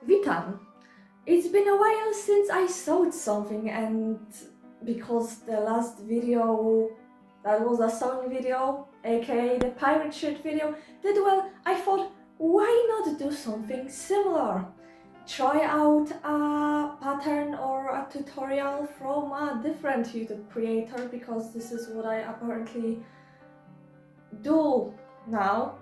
Witam! It's been a while since I sewed something, and because the last video that was a sewing video, aka the pirate shirt video, did well, I thought, why not do something similar? Try out a pattern or a tutorial from a different YouTube creator, because this is what I apparently do now.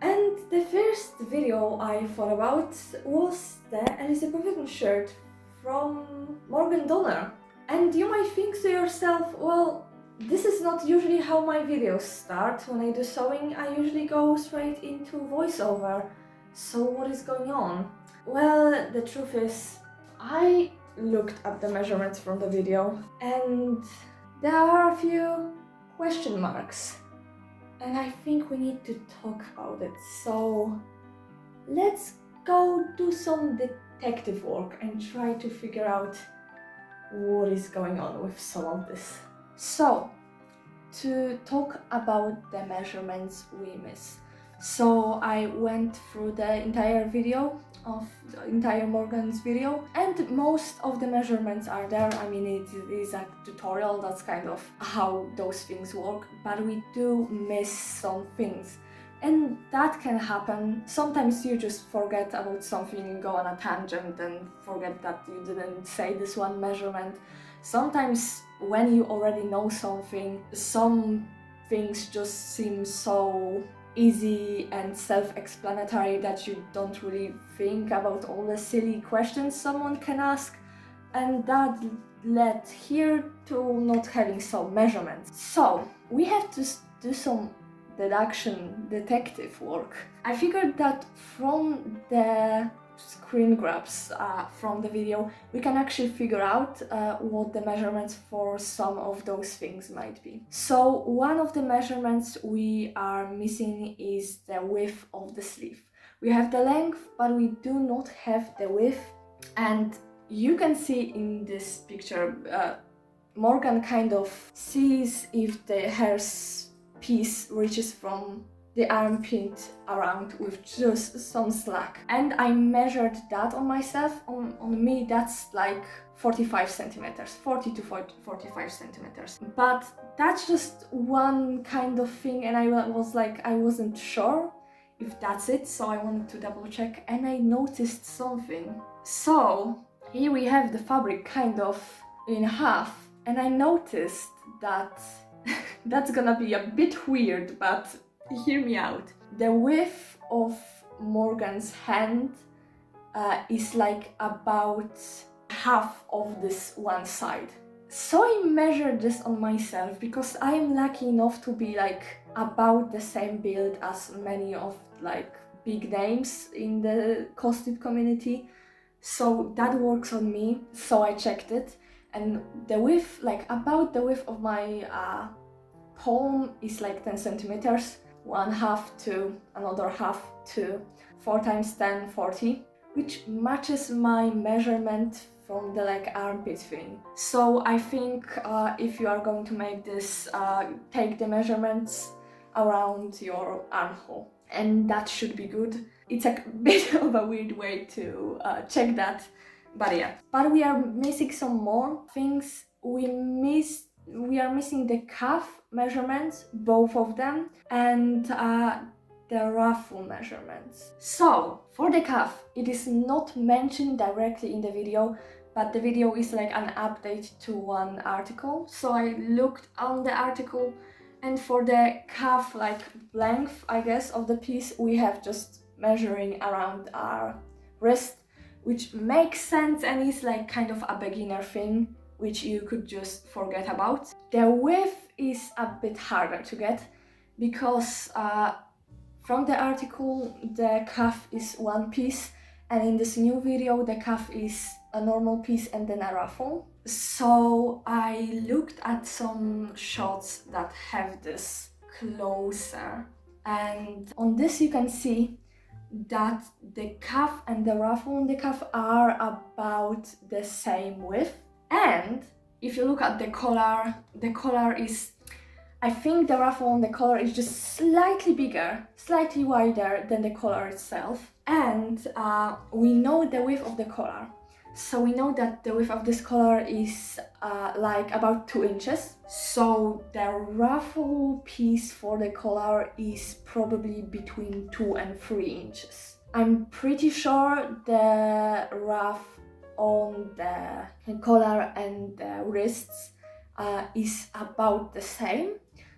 And the first video I thought about was the Elizabethan Shirt from Morgan Donner. And you might think to yourself, well, this is not usually how my videos start. When I do sewing, I usually go straight into voiceover. So what is going on? Well, the truth is, I looked at the measurements from the video and there are a few question marks. And I think we need to talk about it. So let's go do some detective work and try to figure out what is going on with some of this. So, to talk about the measurements we missed. So I went through the entire video of the entire Morgan's video, and most of the measurements are there. I mean, it is a tutorial, that's kind of how those things work, but we do miss some things. And that can happen. Sometimes you just forget about something and go on a tangent and forget that you didn't say this one measurement. Sometimes when you already know something, some things just seem so easy and self-explanatory that you don't really think about all the silly questions someone can ask, and that led here to not having some measurements. So we have to do some detective work. I figured that from the screen grabs from the video, we can actually figure out what the measurements for some of those things might be. So one of the measurements we are missing is the width of the sleeve. We have the length, but we do not have the width. And you can see in this picture, Morgan kind of sees if the hair's piece reaches from the armpit around with just some slack. And I measured that on myself. On me, that's like 45 centimeters, 40 to 45 centimeters. But that's just one kind of thing, and I was like, I wasn't sure if that's it, so I wanted to double check, and I noticed something. So here we have the fabric kind of in half, and I noticed that that's gonna be a bit weird, but hear me out. The width of Morgan's hand is like about half of this one side. So I measured this on myself because I'm lucky enough to be like about the same build as many of like big names in the costume community. So that works on me. So I checked it, and the width, like about the width of my palm is like 10 centimeters. One half to another half to 4 times 10, 40, which matches my measurement from the like armpit thing. So I think if you are going to make this, take the measurements around your armhole, and that should be good. It's a bit of a weird way to check that, but yeah. But we are missing some more things. We are missing the calf measurements, both of them, and the ruffle measurements. So for the calf, it is not mentioned directly in the video, but the video is like an update to one article. So I looked on the article, and for the calf like length, I guess, of the piece, we have just measuring around our wrist, which makes sense and is like kind of a beginner thing, which you could just forget about. The width is a bit harder to get because from the article the calf is one piece, and in this new video the calf is a normal piece and then a ruffle. So I looked at some shots that have this closer, and on this you can see that the calf and the ruffle on the calf are about the same width. And if you look at the collar is, I think the ruffle on the collar is just slightly bigger, slightly wider than the collar itself. And we know the width of the collar. So we know that the width of this collar is like about 2 inches. So the ruffle piece for the collar is probably between 2 and 3 inches. I'm pretty sure the ruff on the collar and the wrists is about the same.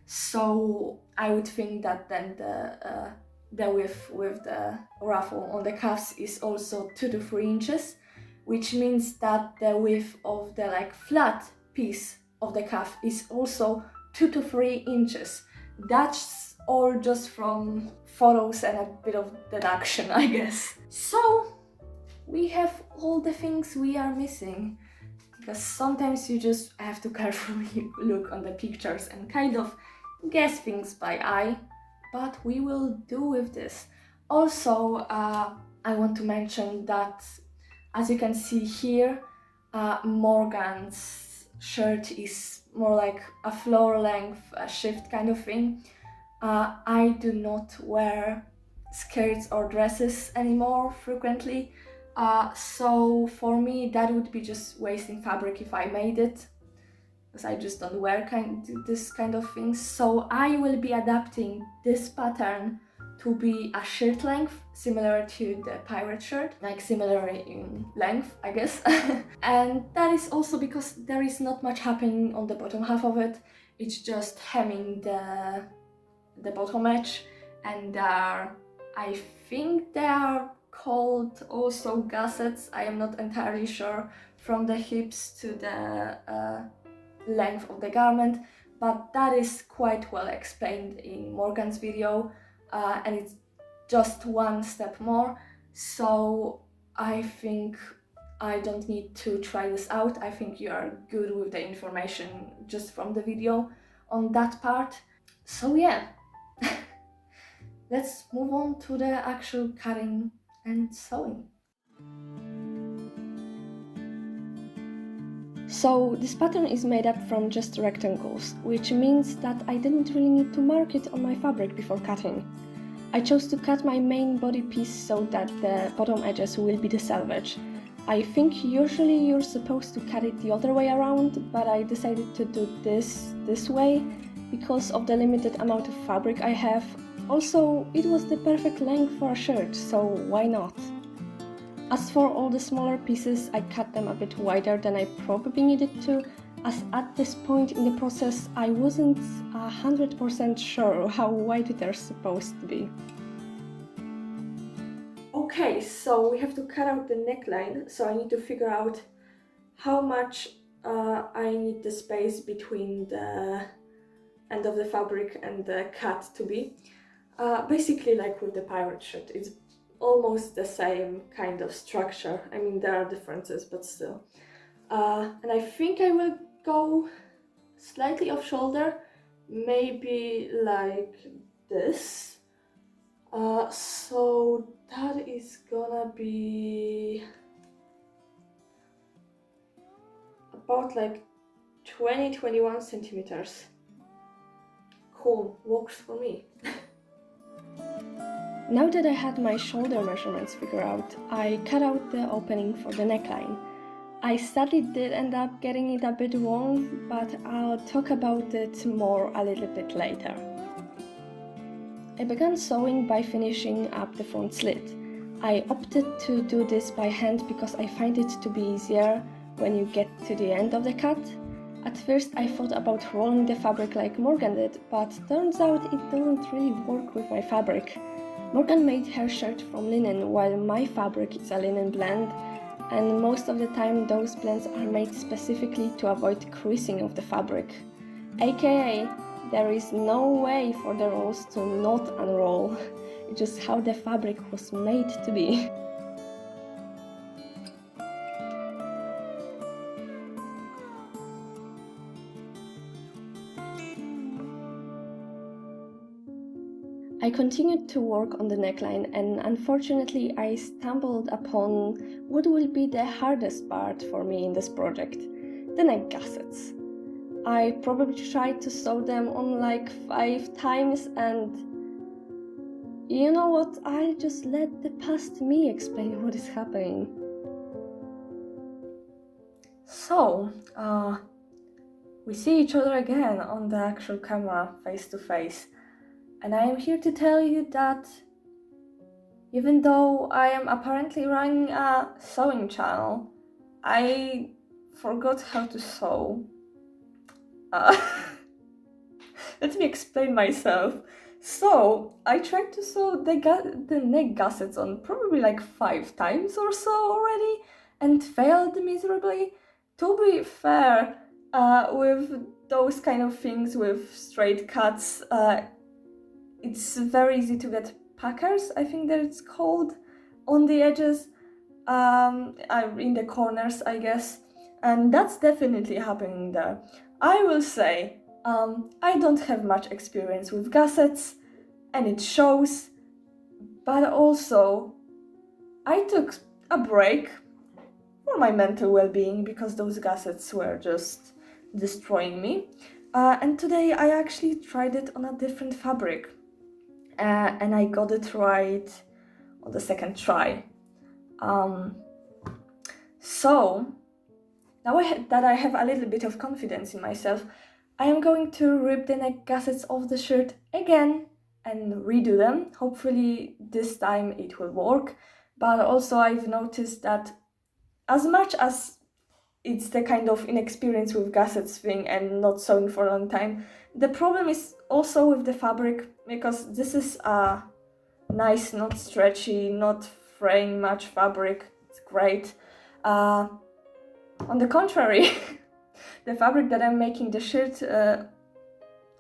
So I would think that then the width with the ruffle on the cuffs is also 2 to 3 inches, which means that the width of the like flat piece of the cuff is also 2 to 3 inches. That's all just from photos and a bit of deduction, I guess. So we have all the things we are missing, because sometimes you just have to carefully look on the pictures and kind of guess things by eye, but we will do with this. Also, I want to mention that, as you can see here, Morgan's shirt is more like a floor length shift kind of thing. I do not wear skirts or dresses anymore frequently, so for me that would be just wasting fabric if I made it, because I just don't wear this kind of things. So I will be adapting this pattern to be a shirt length, similar to the pirate shirt, like similar in length, I guess. And that is also because there is not much happening on the bottom half of it. It's just hemming the bottom edge, and I think they are called also gussets. I am not entirely sure, from the hips to the length of the garment, but that is quite well explained in Morgan's video, and it's just one step more, so I think I don't need to try this out. I think you are good with the information just from the video on that part. So yeah, let's move on to the actual cutting and sewing. So this pattern is made up from just rectangles, which means that I didn't really need to mark it on my fabric before cutting. I chose to cut my main body piece so that the bottom edges will be the selvage. I think usually you're supposed to cut it the other way around, but I decided to do this way because of the limited amount of fabric I have. Also, it was the perfect length for a shirt, so why not? As for all the smaller pieces, I cut them a bit wider than I probably needed to, as at this point in the process I wasn't 100% sure how wide they're supposed to be. Okay, so we have to cut out the neckline, so I need to figure out how much I need the space between the end of the fabric and the cut to be. Basically like with the pirate shirt, it's almost the same kind of structure. I mean, there are differences, but still. And I think I will go slightly off shoulder, maybe like this. So that is gonna be about like 20-21 centimeters. Cool, works for me. Now that I had my shoulder measurements figured out, I cut out the opening for the neckline. I sadly did end up getting it a bit wrong, but I'll talk about it more a little bit later. I began sewing by finishing up the front slit. I opted to do this by hand because I find it to be easier when you get to the end of the cut. At first I thought about rolling the fabric like Morgan did, but turns out it doesn't really work with my fabric. Morgan made her shirt from linen, while my fabric is a linen blend, and most of the time those blends are made specifically to avoid creasing of the fabric. AKA, there is no way for the rolls to not unroll. It's just how the fabric was made to be. I continued to work on the neckline, and unfortunately I stumbled upon what will be the hardest part for me in this project, the neck gussets. I probably tried to sew them on like 5 times, and you know what, I'll just let the past me explain what is happening. So, we see each other again on the actual camera, face to face. And I am here to tell you that even though I am apparently running a sewing channel, I forgot how to sew. Let me explain myself. So, I tried to sew the neck gussets on probably like 5 times or so already and failed miserably. To be fair, with those kind of things with straight cuts, it's very easy to get packers, I think that it's called, on the edges, in the corners, I guess, and that's definitely happening there. I will say, I don't have much experience with gussets, and it shows, but also, I took a break for my mental well-being because those gussets were just destroying me, and today I actually tried it on a different fabric. And I got it right on the second try. So, now that I have a little bit of confidence in myself, I am going to rip the neck gussets off the shirt again and redo them. Hopefully this time it will work. But also I've noticed that as much as it's the kind of inexperience with gussets thing and not sewing for a long time, the problem is also with the fabric, because this is a nice, not stretchy, not fraying much fabric. It's great. On the contrary, the fabric that I'm making the shirt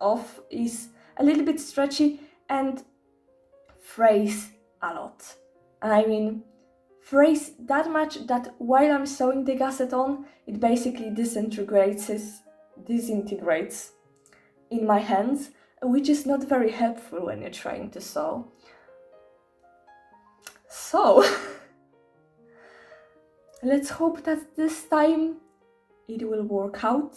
of is a little bit stretchy and frays a lot. And I mean, frays that much that while I'm sewing the gusset on, it basically disintegrates in my hands, which is not very helpful when you're trying to sew. So, let's hope that this time it will work out.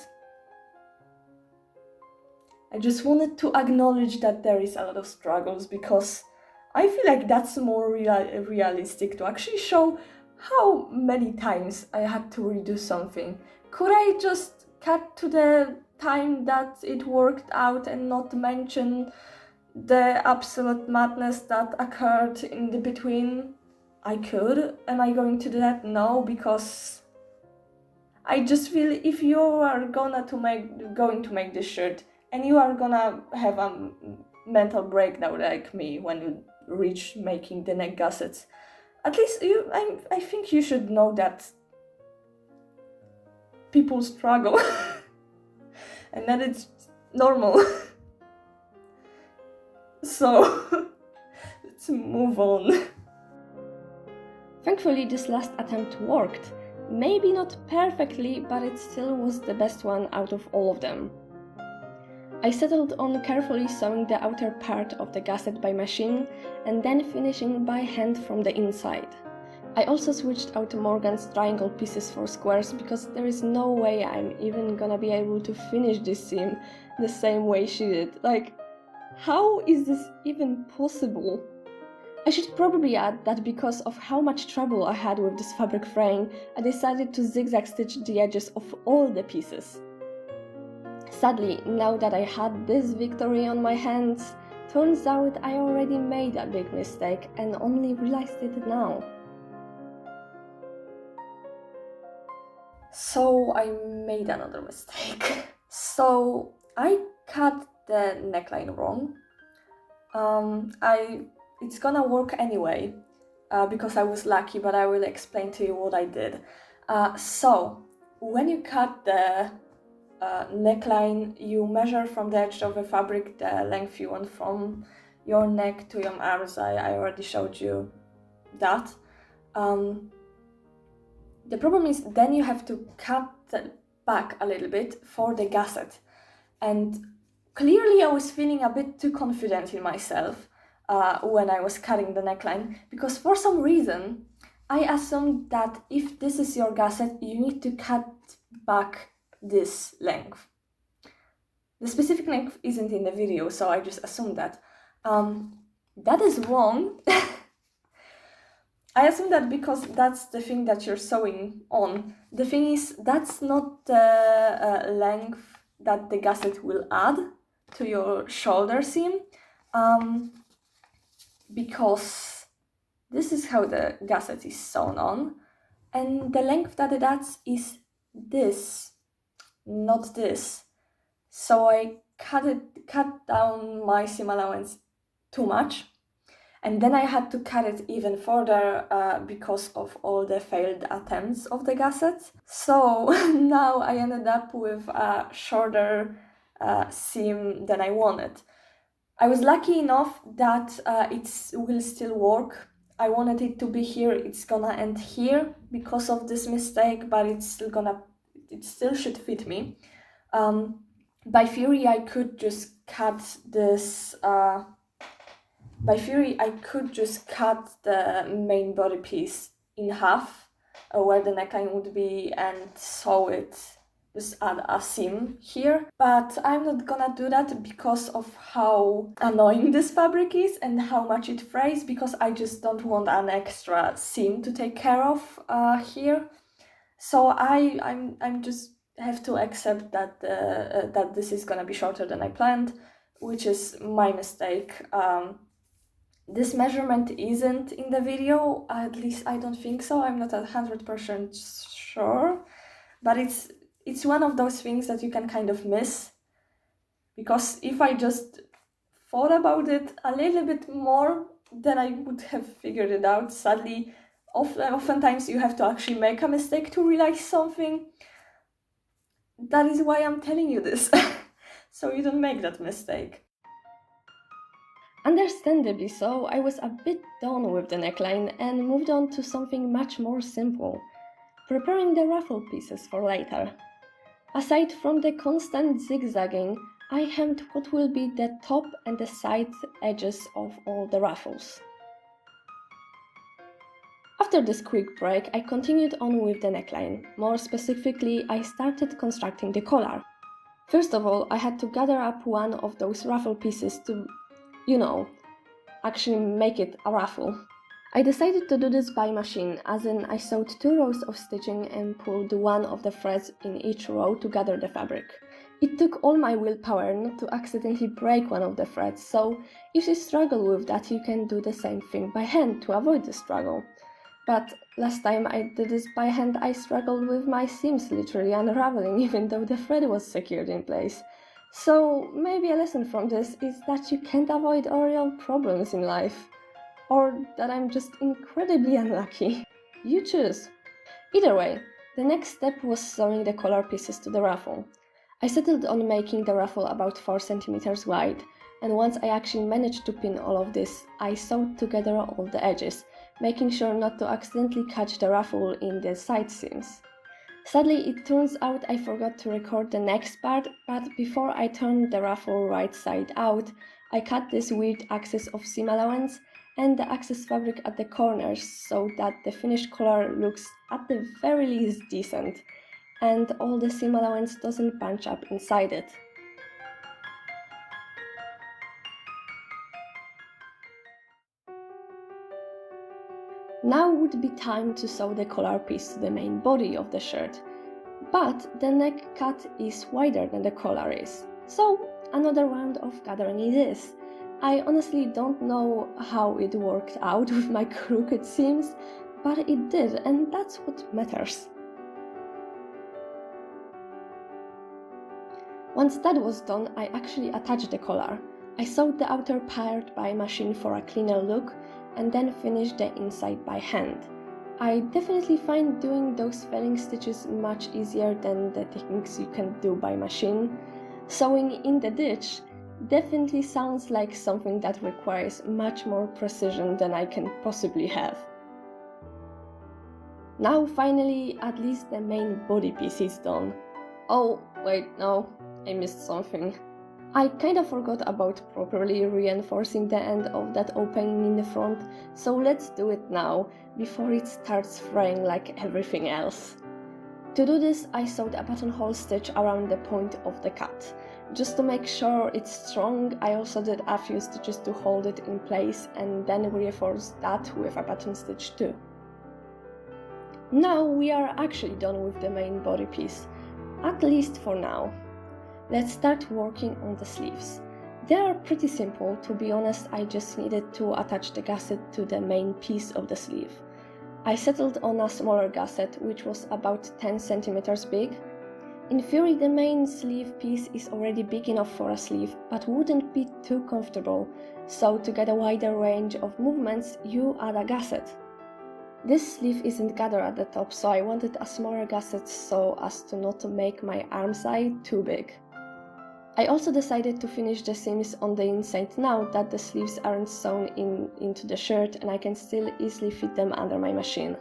I just wanted to acknowledge that there is a lot of struggles, because I feel like that's more realistic to actually show how many times I had to redo something. Could I just cut to the time that it worked out and not mention the absolute madness that occurred in the between? I could. Am I going to do that? No, because I just feel if you are going to make this shirt and you are gonna have a mental breakdown like me when you reach making the neck gussets, at least I think you should know that people struggle and that it's normal. So let's move on. Thankfully this last attempt worked. Maybe not perfectly, but it still was the best one out of all of them. I settled on carefully sewing the outer part of the gusset by machine and then finishing by hand from the inside. I also switched out Morgan's triangle pieces for squares because there is no way I'm even gonna be able to finish this seam the same way she did. Like, how is this even possible? I should probably add that because of how much trouble I had with this fabric fraying, I decided to zigzag stitch the edges of all the pieces. Sadly, now that I had this victory on my hands, turns out I already made a big mistake and only realized it now. So I made another mistake. So I cut the neckline wrong. It's gonna work anyway, because I was lucky, but I will explain to you what I did. So when you cut the neckline, you measure from the edge of the fabric the length you want from your neck to your arms. I already showed you that. The problem is then you have to cut back a little bit for the gusset. And clearly I was feeling a bit too confident in myself when I was cutting the neckline, because for some reason I assumed that if this is your gusset, you need to cut back this length. The specific length isn't in the video, so I just assumed that. That is wrong. I assume that because that's the thing that you're sewing on. The thing is, that's not the length that the gusset will add to your shoulder seam, because this is how the gusset is sewn on, and the length that it adds is this, not this. So I cut down my seam allowance too much. And then I had to cut it even further because of all the failed attempts of the gusset. So now I ended up with a shorter seam than I wanted. I was lucky enough that it will still work. I wanted it to be here, it's gonna end here because of this mistake, but it still should fit me. By theory, I could just cut this. By theory, I could just cut the main body piece in half, where the neckline would be, and sew it, just add a seam here. But I'm not gonna do that because of how annoying this fabric is and how much it frays, because I just don't want an extra seam to take care of here. So I'm just have to accept that that this is gonna be shorter than I planned, which is my mistake. This measurement isn't in the video, at least I don't think so. I'm not 100% sure, but it's one of those things that you can kind of miss, because if I just thought about it a little bit more, then I would have figured it out. Sadly, oftentimes you have to actually make a mistake to realize something. That is why I'm telling you this, so you don't make that mistake. Understandably so, I was a bit done with the neckline and moved on to something much more simple, preparing the ruffle pieces for later. Aside from the constant zigzagging, I hemmed what will be the top and the side edges of all the ruffles. After this quick break, I continued on with the neckline. More specifically, I started constructing the collar. First of all, I had to gather up one of those ruffle pieces to, actually make it a ruffle. I decided to do this by machine, as in I sewed 2 rows of stitching and pulled one of the threads in each row to gather the fabric. It took all my willpower not to accidentally break one of the threads, so if you struggle with that, you can do the same thing by hand to avoid the struggle. But last time I did this by hand, I struggled with my seams literally unraveling even though the thread was secured in place. So maybe a lesson from this is that you can't avoid all real problems in life. Or that I'm just incredibly unlucky. You choose. Either way, the next step was sewing the collar pieces to the ruffle. I settled on making the ruffle about 4 cm wide, and once I actually managed to pin all of this, I sewed together all the edges, making sure not to accidentally catch the ruffle in the side seams. Sadly, it turns out I forgot to record the next part, but before I turned the ruffle right side out, I cut this weird axis of seam allowance and the excess fabric at the corners so that the finished collar looks at the very least decent, and all the seam allowance doesn't bunch up inside it. Now would be time to sew the collar piece to the main body of the shirt, but the neck cut is wider than the collar is, so another round of gathering it is. I honestly don't know how it worked out with my crooked seams, but it did, and that's what matters. Once that was done, I actually attached the collar. I sewed the outer part by machine for a cleaner look, and then finished the inside by hand. I definitely find doing those felling stitches much easier than the techniques you can do by machine. Sewing in the ditch definitely sounds like something that requires much more precision than I can possibly have. Now finally, at least the main body piece is done. Oh, wait, no, I missed something. I kinda forgot about properly reinforcing the end of that opening in the front, so let's do it now, before it starts fraying like everything else. To do this, I sewed a buttonhole stitch around the point of the cut. Just to make sure it's strong, I also did a few stitches to hold it in place and then reinforced that with a button stitch too. Now we are actually done with the main body piece, at least for now. Let's start working on the sleeves. They are pretty simple, to be honest. I just needed to attach the gusset to the main piece of the sleeve. I settled on a smaller gusset, which was about 10 centimeters big. In theory, the main sleeve piece is already big enough for a sleeve, but wouldn't be too comfortable, so to get a wider range of movements, you add a gusset. This sleeve isn't gathered at the top, so I wanted a smaller gusset so as to not make my arm side too big. I also decided to finish the seams on the inside now that the sleeves aren't sewn into the shirt and I can still easily fit them under my machine.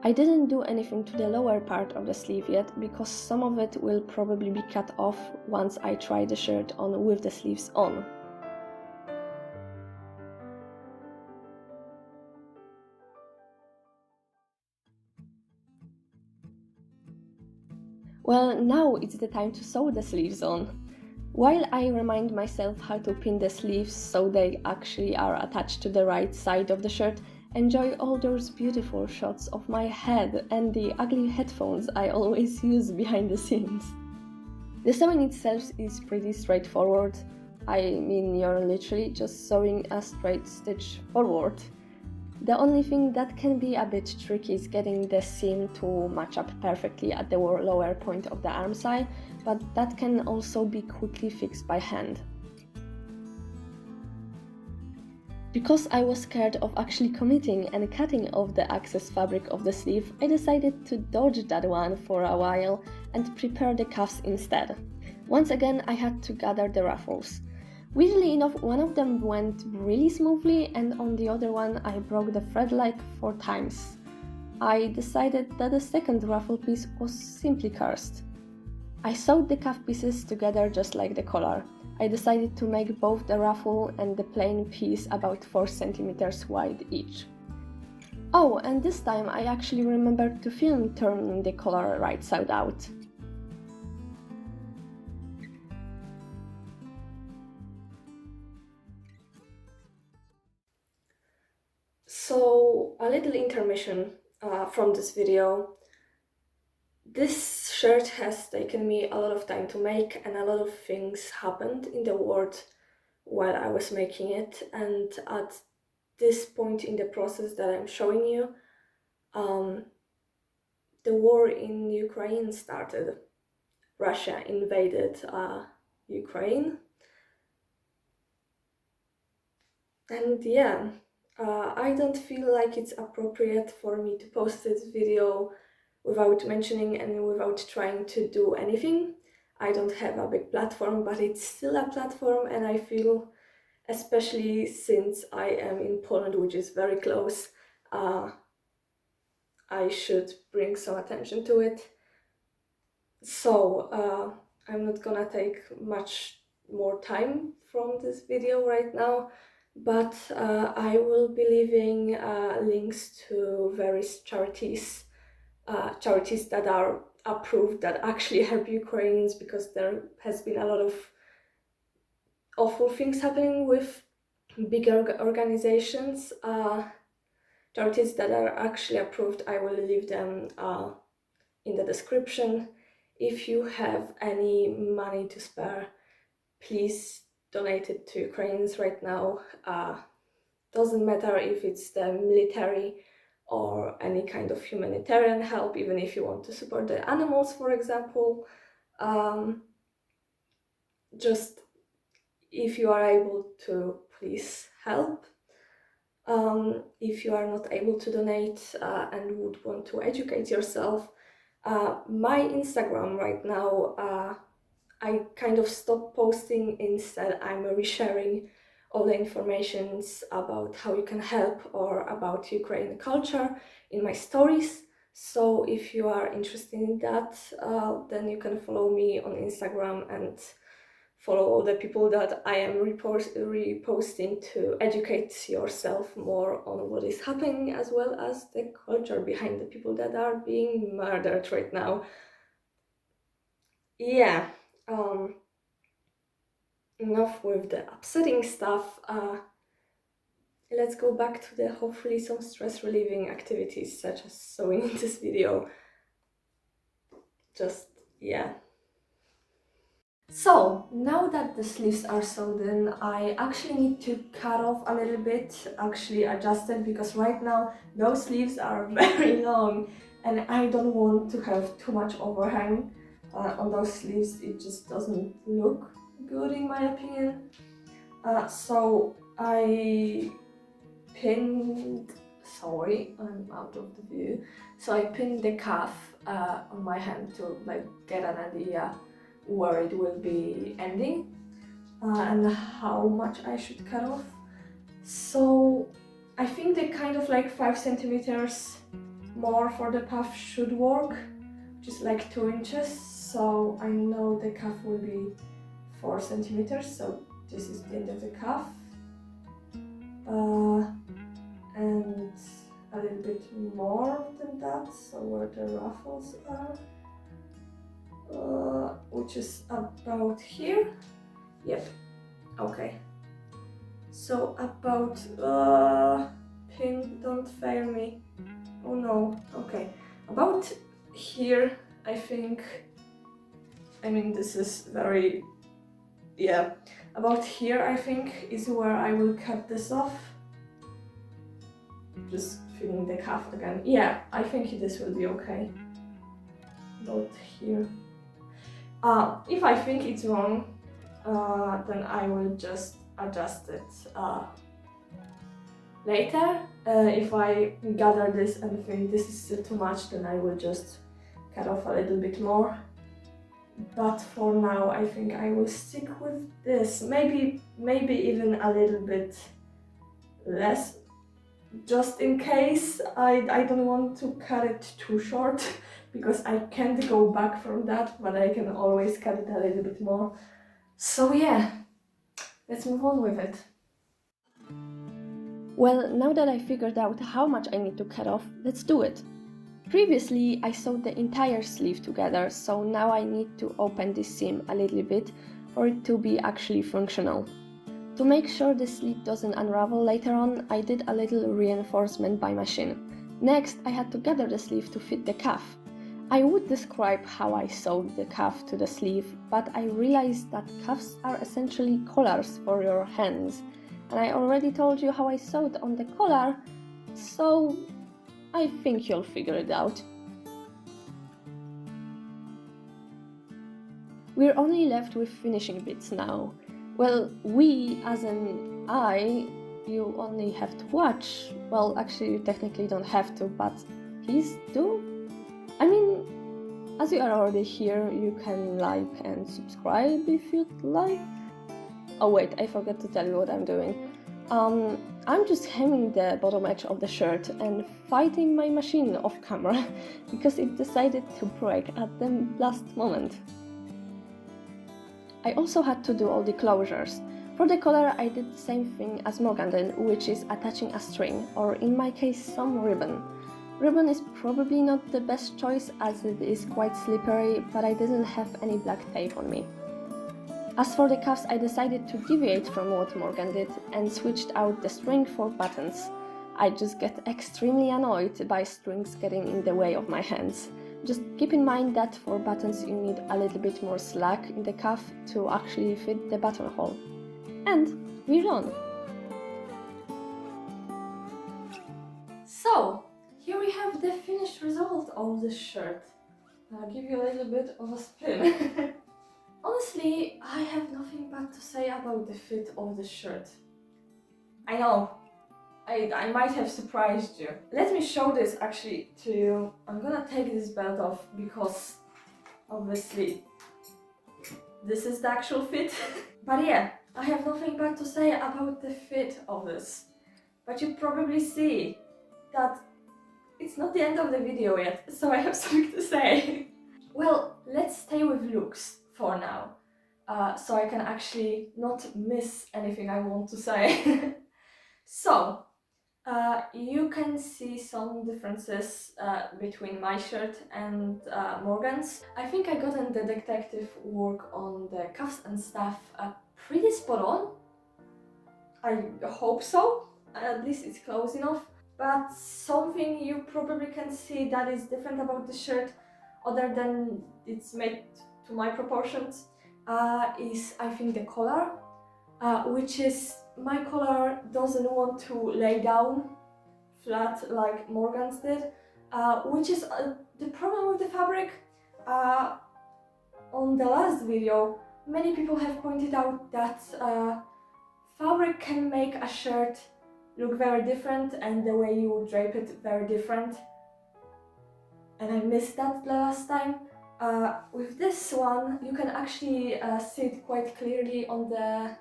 I didn't do anything to the lower part of the sleeve yet because some of it will probably be cut off once I try the shirt on with the sleeves on. Well, now it's the time to sew the sleeves on. While I remind myself how to pin the sleeves so they actually are attached to the right side of the shirt, enjoy all those beautiful shots of my head and the ugly headphones I always use behind the scenes. The sewing itself is pretty straightforward. I mean, you're literally just sewing a straight stitch forward. The only thing that can be a bit tricky is getting the seam to match up perfectly at the lower point of the arm side, but that can also be quickly fixed by hand. Because I was scared of actually committing and cutting off the excess fabric of the sleeve, I decided to dodge that one for a while and prepare the cuffs instead. Once again, I had to gather the ruffles. Weirdly enough, one of them went really smoothly and on the other one I broke the thread like 4 times. I decided that the second ruffle piece was simply cursed. I sewed the cuff pieces together just like the collar. I decided to make both the ruffle and the plain piece about 4 centimeters wide each. Oh, and this time I actually remembered to film turning the collar right side out. So, a little intermission from this video. This shirt has taken me a lot of time to make and a lot of things happened in the world while I was making it, and at this point in the process that I'm showing you, the war in Ukraine started. Russia invaded Ukraine, and yeah, I don't feel like it's appropriate for me to post this video without mentioning and without trying to do anything. I don't have a big platform, but it's still a platform, and I feel, especially since I am in Poland, which is very close, I should bring some attention to it. So I'm not gonna take much more time from this video right now, but I will be leaving links to various charities that are approved, that actually help Ukrainians, because there has been a lot of awful things happening with bigger organizations. Charities that are actually approved, I will leave them in the description. If you have any money to spare, please donate it to Ukrainians right now. Doesn't matter if it's the military or any kind of humanitarian help, even if you want to support the animals, for example. Just if you are able to, please help. If you are not able to donate and would want to educate yourself, my Instagram right now, I kind of stopped posting. Instead, I'm resharing all the informations about how you can help or about Ukrainian culture in my stories. So if you are interested in that, then you can follow me on Instagram and follow all the people that I am reposting to educate yourself more on what is happening, as well as the culture behind the people that are being murdered right now. Yeah, enough with the upsetting stuff. Let's go back to the hopefully some stress relieving activities such as sewing in this video. Just, yeah. So, now that the sleeves are sewed in, I actually need to cut off a little bit, actually adjust it, because right now those sleeves are very long and I don't want to have too much overhang on those sleeves. It just doesn't look good in my opinion. So I pinned, sorry, I'm out of the view. So I pinned the cuff on my hand to like get an idea where it will be ending and how much I should cut off. So I think the kind of like 5 centimeters more for the cuff should work, just like 2 inches. So I know the cuff will be 4 centimeters, so this is the end of the cuff. And a little bit more than that, so where the ruffles are, which is about here. Yep, okay. So about, pin, don't fail me. Oh no, okay. About here, I think, I mean this is very, yeah. About here I think is where I will cut this off. Just feeling the cuff again. Yeah, I think this will be okay. About here. If I think it's wrong, then I will just adjust it later. If I gather this and think this is still too much, then I will just cut off a little bit more. But for now, I think I will stick with this. Maybe even a little bit less, just in case. I don't want to cut it too short because I can't go back from that, but I can always cut it a little bit more. So yeah, let's move on with it. Well, now that I figured out how much I need to cut off, let's do it. Previously, I sewed the entire sleeve together, so now I need to open this seam a little bit for it to be actually functional. To make sure the slit doesn't unravel later on, I did a little reinforcement by machine. Next, I had to gather the sleeve to fit the cuff. I would describe how I sewed the cuff to the sleeve, but I realized that cuffs are essentially collars for your hands, and I already told you how I sewed on the collar, so I think you'll figure it out. We're only left with finishing bits now. Well, we, as in I, you only have to watch. Well, actually, you technically don't have to, but please do. I mean, as you are already here, you can like and subscribe if you'd like. Oh wait, I forgot to tell you what I'm doing. I'm just hemming the bottom edge of the shirt and fighting my machine off camera because it decided to break at the last moment. I also had to do all the closures. For the collar, I did the same thing as Morgan did, which is attaching a string, or in my case, some ribbon. Ribbon is probably not the best choice as it is quite slippery, but I didn't have any black tape on me. As for the cuffs, I decided to deviate from what Morgan did and switched out the string for buttons. I just get extremely annoyed by strings getting in the way of my hands. Just keep in mind that for buttons you need a little bit more slack in the cuff to actually fit the buttonhole. And we're done! So, here we have the finished result of the shirt. I'll give you a little bit of a spin. Honestly, I have nothing bad to say about the fit of the shirt. I know, I might have surprised you. Let me show this actually to you. I'm gonna take this belt off because obviously this is the actual fit. But yeah, I have nothing bad to say about the fit of this. But you probably see that it's not the end of the video yet, so I have something to say. Well, let's stay with looks for now, so I can actually not miss anything I want to say. So, you can see some differences between my shirt and Morgan's. I think I got in the detective work on the cuffs and stuff pretty spot on. I hope so, at least it's close enough. But something you probably can see that is different about the shirt, other than it's made to my proportions, is I think the collar, which is my collar doesn't want to lay down flat like Morgan's did, which is the problem with the fabric. On the last video, many people have pointed out that fabric can make a shirt look very different and the way you drape it very different. And I missed that the last time. With this one, you can actually see it quite clearly on the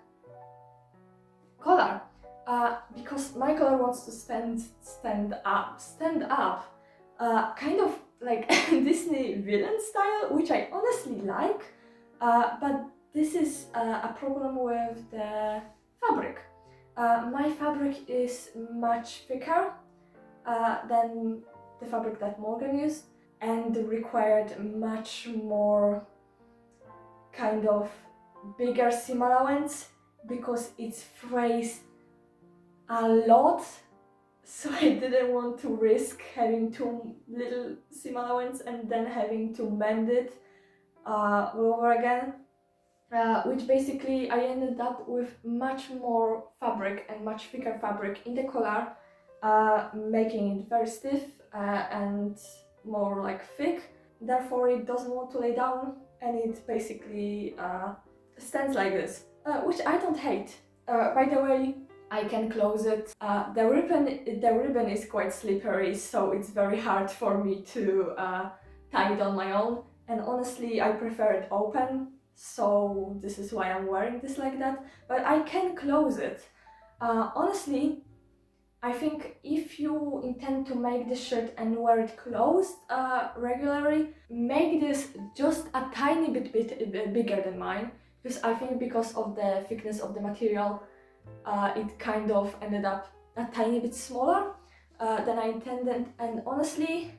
collar. Because my collar wants to stand up, kind of like Disney villain style, which I honestly like, but this is a problem with the fabric. My fabric is much thicker than the fabric that Morgan used, and required much more kind of bigger seam allowance because it's phrased a lot, so I didn't want to risk having too little seam allowance and then having to mend it all over again, which basically I ended up with much more fabric and much thicker fabric in the collar, making it very stiff and more like thick. Therefore it doesn't want to lay down and it basically stands like this, which I don't hate. By the way, I can close it. The ribbon is quite slippery, so it's very hard for me to tie it on my own. And honestly, I prefer it open, so this is why I'm wearing this like that. But I can close it. Honestly, I think if you intend to make this shirt and wear it closed regularly, make this just a tiny bit bigger than mine, because I think because of the thickness of the material, it kind of ended up a tiny bit smaller than I intended. And honestly,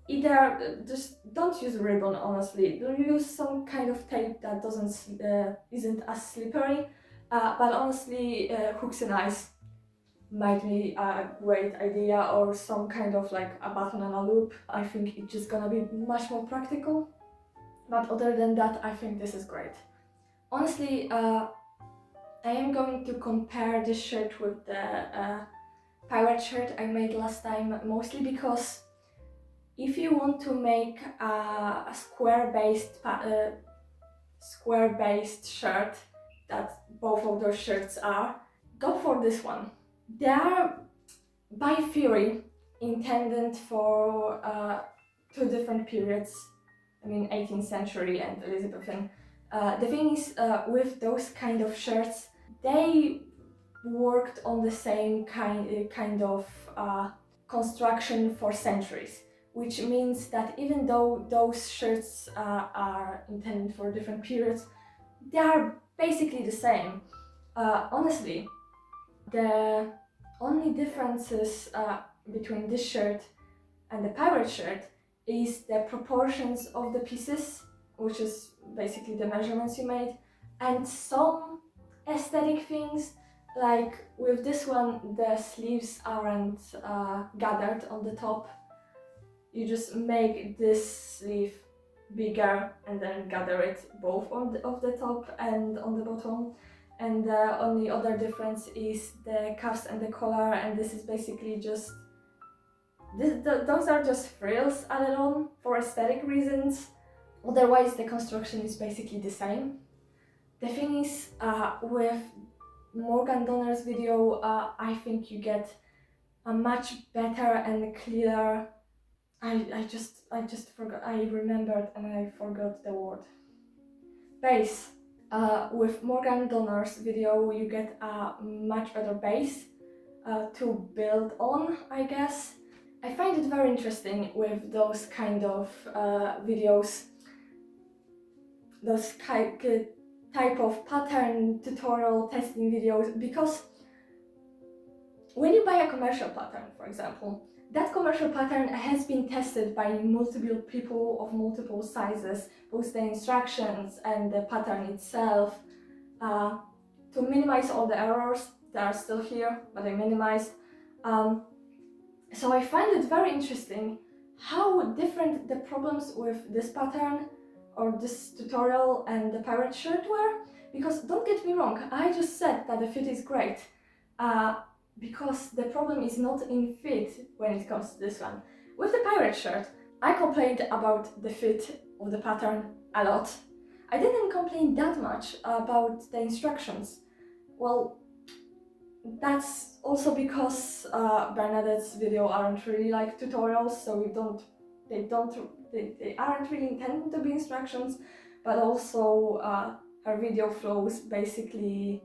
either just don't use ribbon, honestly, use some kind of tape that isn't as slippery, but honestly hooks and eyes might be a great idea, or some kind of like a button and a loop. I think it's just gonna be much more practical, but other than that I think this is great. Honestly, I am going to compare this shirt with the pirate shirt I made last time, mostly because if you want to make a square-based shirt, that both of those shirts are, go for this one. They are, by theory, intended for two different periods, I mean 18th century and Elizabethan. The thing is, with those kind of shirts, they worked on the same kind of construction for centuries, which means that even though those shirts are intended for different periods, they are basically the same. Honestly, the only differences between this shirt and the pirate shirt is the proportions of the pieces, which is basically the measurements you made, and some aesthetic things, like with this one the sleeves aren't gathered on the top. You just make this sleeve bigger and then gather it both on the top and on the bottom. And the only other difference is the cuffs and the collar, and this is basically just those are just frills added on for aesthetic reasons. Otherwise the construction is basically the same. The thing is, with Morgan Donner's video, I think you get a much better and clearer, I just forgot, I remembered and I forgot the word, base. With Morgan Donner's video you get a much better base to build on, I guess. I find it very interesting with those kind of videos, those type of pattern tutorial testing videos, because when you buy a commercial pattern, for example, that commercial pattern has been tested by multiple people of multiple sizes, both the instructions and the pattern itself, to minimize all the errors that are still here, but I minimized. So I find it very interesting how different the problems with this pattern or this tutorial and the pirate shirt were, because don't get me wrong, I just said that the fit is great, because the problem is not in fit when it comes to this one. With the pirate shirt, I complained about the fit of the pattern a lot. I didn't complain that much about the instructions. Well, that's also because Bernadette's video aren't really like tutorials, so they aren't really intended to be instructions, but also her video flows basically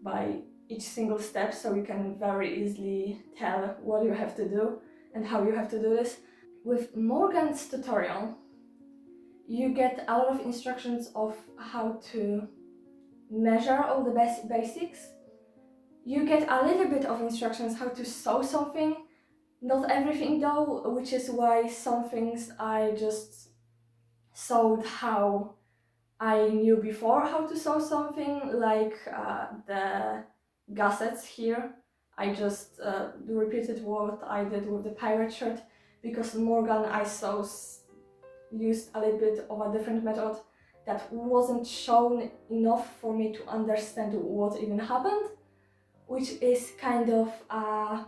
by each single step, so you can very easily tell what you have to do and how you have to do this. With Morgan's tutorial, you get a lot of instructions of how to measure all the basics. You get a little bit of instructions how to sew something, not everything though, which is why some things I just sewed how I knew before how to sew something, like the gussets here. I just repeated what I did with the pirate shirt, because Morgan I used a little bit of a different method that wasn't shown enough for me to understand what even happened, which is kind of a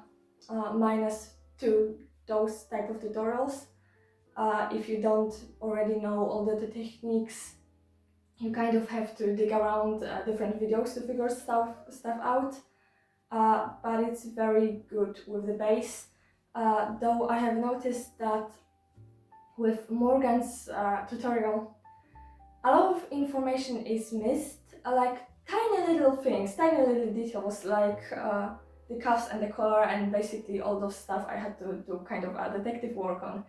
minus to those type of tutorials. If you don't already know all the techniques, you kind of have to dig around different videos to figure stuff out. But it's very good with the base. Though I have noticed that with Morgan's tutorial, a lot of information is missed, like tiny little things, tiny little details, like the cuffs and the collar and basically all those stuff I had to do kind of a detective work on.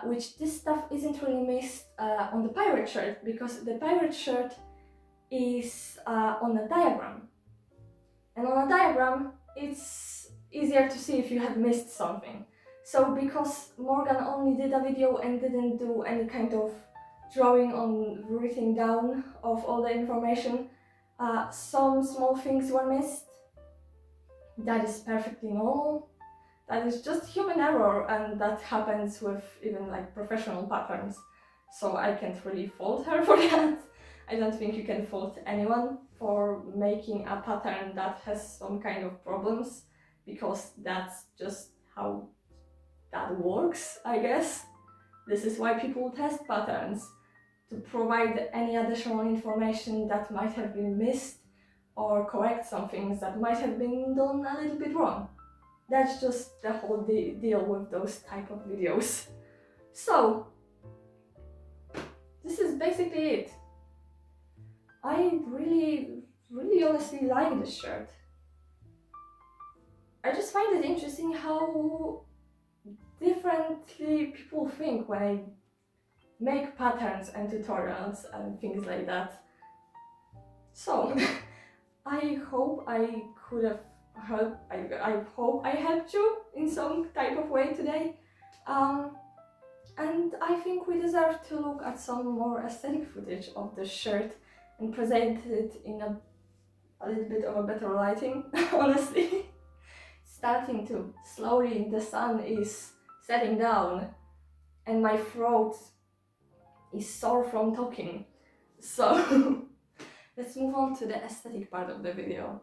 Which this stuff isn't really missed on the pirate shirt, because the pirate shirt is on a diagram. And on a diagram, it's easier to see if you have missed something. So because Morgan only did a video and didn't do any kind of drawing on written down of all the information, some small things were missed. That is perfectly normal. That is just human error, and that happens with even like professional patterns. So I can't really fault her for that. I don't think you can fault anyone for making a pattern that has some kind of problems, because that's just how that works, I guess. This is why people test patterns, to provide any additional information that might have been missed or correct some things that might have been done a little bit wrong. That's just the whole deal with those type of videos. So, this is basically it. I really honestly like this shirt. I just find it interesting how differently people think when I make patterns and tutorials and things like that. So, I hope I could have I hope I helped you in some type of way today. And I think we deserve to look at some more aesthetic footage of the shirt and present it in a little bit of a better lighting, honestly. Starting to slowly, the sun is setting down and my throat is sore from talking. So let's move on to the aesthetic part of the video.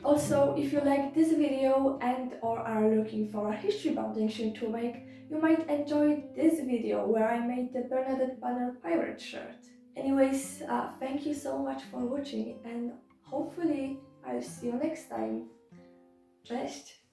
Also, if you like this video and or are looking for a history bounding shirt to make, you might enjoy this video where I made the Bernadette banner pirate shirt. Anyways, thank you so much for watching and hopefully I'll see you next time. Cześć!